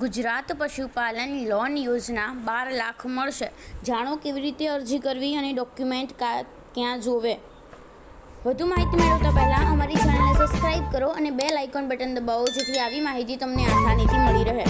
ગુજરાત પશુપાલન લોન યોજના 12 લાખ મળશે. જાણો કેવી રીતે અરજી કરવી અને ડોક્યુમેન્ટ ક્યાં જોવે. વધુ માહિતી મેળવતા પહેલાં અમારી ચેનલને સબસ્ક્રાઇબ કરો અને બેલ આઇકોન બટન દબાવો, જેથી આવી માહિતી તમને આસાનીથી મળી રહે.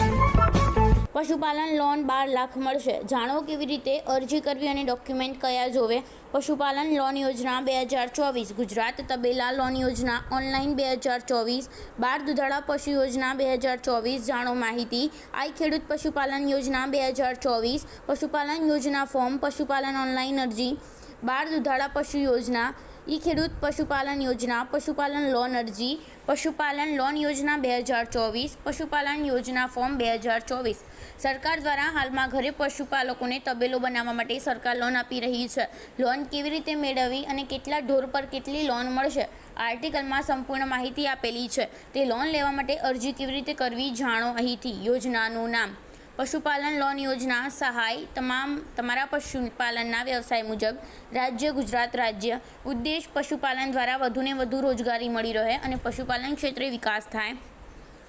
પશુપાલન લોન 12 લાખ મળશે. જાણો કેવી રીતે અરજી કરવી અને ડોક્યુમેન્ટ કયા જોવે. પશુપાલન લોન યોજના 2024, ગુજરાત તબેલા લોન યોજના ઓનલાઈન 2024, બાર દુધાળા પશુ યોજના 2024. જાણો માહિતી. આઈ ખેડૂત પશુપાલન યોજના 2024, પશુપાલન યોજના ફોર્મ, પશુપાલન ઓનલાઈન અરજી, બાર દુધાળા પશુ યોજના, ઈ ખેડૂત પશુપાલન યોજના, પશુપાલન લોન અરજી, પશુપાલન લોન યોજના 2024, પશુપાલન યોજના ફોર્મ 2024. સરકાર દ્વારા હાલમાં ઘરે પશુપાલકોને તબેલો બનાવવા માટે સરકાર લોન આપી રહી છે. લોન કેવી રીતે મેળવવી અને કેટલા ઢોર પર કેટલી લોન મળશે, આર્ટિકલમાં સંપૂર્ણ માહિતી આપેલી છે. તે લોન લેવા માટે અરજી કેવી રીતે કરવી જાણો અહીંથી. યોજનાનું નામ: પશુપાલન લોન યોજના સહાય તમારા પશુપાલનના વ્યવસાય મુજબ. રાજ્ય: ગુજરાત રાજ્ય. ઉદ્દેશ: પશુપાલન દ્વારા વધુને વધુ રોજગારી મળી રહે અને પશુપાલન ક્ષેત્રે વિકાસ થાય.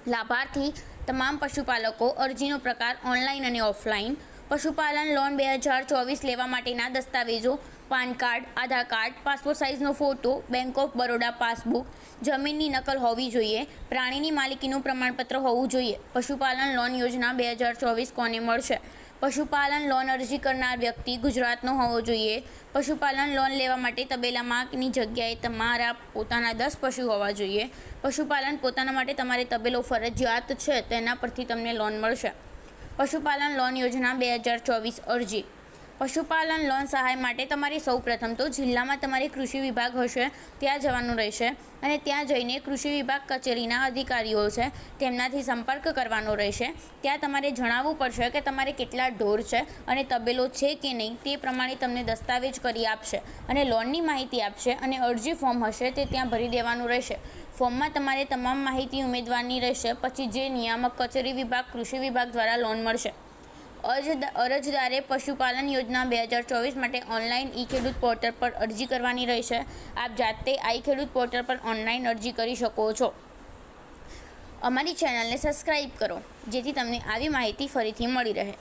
લાભાર્થી: તમામ પશુપાલકો. અરજીનો પ્રકાર: ઓનલાઈન અને ઓફલાઈન. પશુપાલન લોન 2024 લેવા માટેના દસ્તાવેજો: PAN card, Aadhaar card, passport સાઇઝનો photo, bank of Baroda passbook, જમીનની નકલ હોવી જોઈએ, પ્રાણીની માલિકીનું પ્રમાણપત્ર હોવું જોઈએ. પશુપાલન લોન યોજના 2024 કોને મળશે? પશુપાલન લોન અરજી કરનાર વ્યક્તિ ગુજરાતનો હોવો જોઈએ. પશુપાલન લોન લેવા માટે તબેલામાંની જગ્યાએ તમારા પોતાના 10 પશુ હોવા જોઈએ. પશુપાલન પોતાના માટે તમારે તબેલો ફરજિયાત છે, તેના પરથી તમને લોન મળશે. પશુપાલન લોન યોજના 2024 અરજી. પશુપાલન લોન સહાય માટે તમારે સૌપ્રથમ તો જિલ્લામાં તમારે કૃષિ વિભાગ હશે ત્યાં જવાનું રહેશે અને ત્યાં જઈને કૃષિ વિભાગ કચેરીના અધિકારીઓ છે તેમનાથી સંપર્ક કરવાનો રહેશે. ત્યાં તમારે જણાવવું પડશે કે તમારે કેટલા ઢોર છે અને તબેલો છે કે નહીં. તે પ્રમાણે તમને દસ્તાવેજ કરી આપશે અને લોનની માહિતી આપશે અને અરજી ફોર્મ હશે તે ત્યાં ભરી દેવાનું રહેશે. ફોર્મમાં તમારે તમામ માહિતી ઉમેદવારની રહેશે. પછી જે નિયામક કચેરી વિભાગ કૃષિ વિભાગ દ્વારા લોન મળશે. અરજદારે પશુપાલન યોજના 2024 માટે ઓનલાઈન ઈ ખેડૂત પોર્ટલ પર અરજી કરવાની રહેશે. આપ જાતે આઈ ખેડૂત પોર્ટલ પર ઓનલાઈન અરજી કરી શકો છો. અમારી ચેનલને સબસ્ક્રાઈબ કરો, જેથી તમને આવી માહિતી ફરીથી મળી રહે.